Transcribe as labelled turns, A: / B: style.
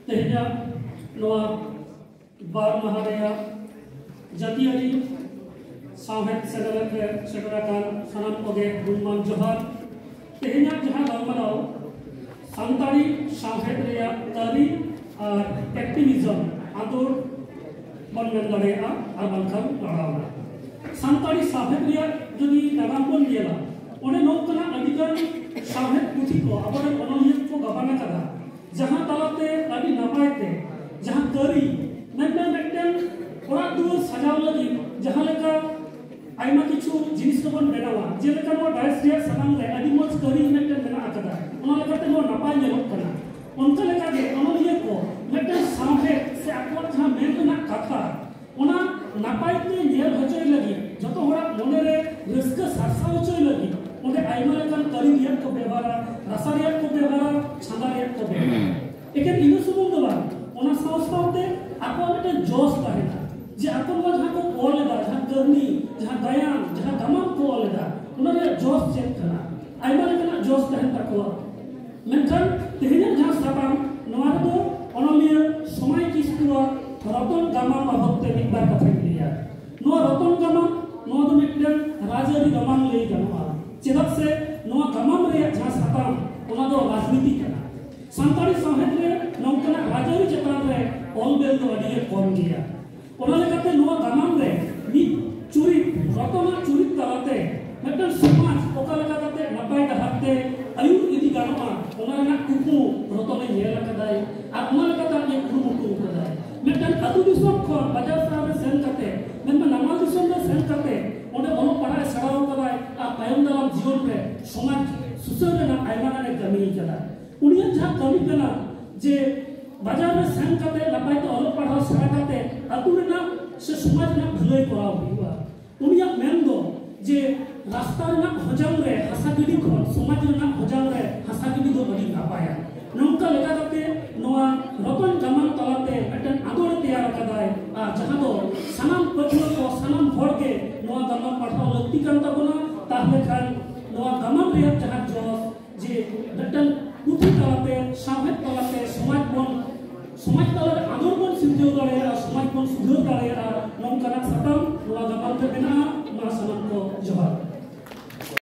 A: तेहना बार माह जातियारी साहेद सेटराकान सानाम कोगे गुणमान जोहार तेहना जहां गलमाराव सानतारी साहेद रेया तारी और एक्टिविज्म आदर बन मेन दाड़ेया आर बांखान लड़ावना सानतारी साहेद रेया जदि नागाम बन गेला ओने नोकना अधिकार साहेद पुथि को आबरे अनलियत को गबाना कदा जहां तालाते अभी नापायते जहां करी मेटन ओरा दुआर सजाव लगी जहां लेका आइमा किछु जिनिस को बन बेनावा जे लेका नो डायस रे सनाम रे अभी मज करी मेटन बेना आकदा ओना लेकाते नो नापाय नेलक कना उनका लेका गे अनलिय को मेटन साहे से आको जहां मेन ना कथा ओना नापायते नेल हचोय लगी जतो होरा मने रे रस्क सारसा हचोय लगी ओने आइमा लेका करी रिया को व्यवहार रासारिया को व्यवहार छांदारिया को व्यवहार एके इनु सुबुंग दो ओना सावस्तावते आको मेटन जोश ताहेना जे आको मा जहां को कोल लेदा जहां करनी जहां दयान जहां गमन को लेदा ओना रे जोश चेक कना आइमा लेका जोश ताहेन ताको मेनखान तेहना जहां साबाम नोआ दो अनलिय समय किस्तुआ रतन गामा बाबते मिकबार कथा लिया नोआ रतन गामा नोआ दो मेटन राजारी गमान ले गनवा चेदक से नोआ गमाम रे जहां साबाम ओना दो राजनीति कना सानतारी साहेद रे नौकना राजारी चेतान रे ऑलबेल दो अडिये कम गया ओना लेकाते नोआ गमाम रे मी चुरी रतना चुरी तलाते मेटन समाज ओका लेकाते नपाय दहाते आयु इदि गानोआ ओना ना कुकु रतने नेल कदाय आ ओना लेकाते एक कुरुमुटु कदाय मेटन अतु दिसम खन बाजार सारे सेन काते मेन नामा दिसम रे सेन काते ओडे ओनो पढ़ाय सड़ाव कदाय आ तायम दाराम जीवन रे समाज सुसर ना आयमा ने कमी कदा उनिया जहां कमी कना जे बाजार में सेन काते नपाय तो ओलो पढ़ाव सड़ा काते अतु रे ना से समाज ना भलाई कराव हुआ उनिया मेन दो जे रास्ता ना हजाम रे हसा गिडी खन समाज ना हजाम रे हसा गिडी दो बड़ी नापाया नौका लेका काते नोआ रतन गमन तलाते मेटन आदर तैयार कदाय आ जहां दो सनाम पछुआ को सनाम हड़ के नोआ गमन पढ़ाव लक्ति कान ताबोना ताहले खान नोआ गमन रे जहां जोस जे मेटन पुथि तलाते साहेद तलाते समाज तलाते आदर बन सिद्धो दाड़े आ समाज बन सुधर दाड़े आ नौका ना सतम नोआ गमन ते बेना मा सनाम को जोहार।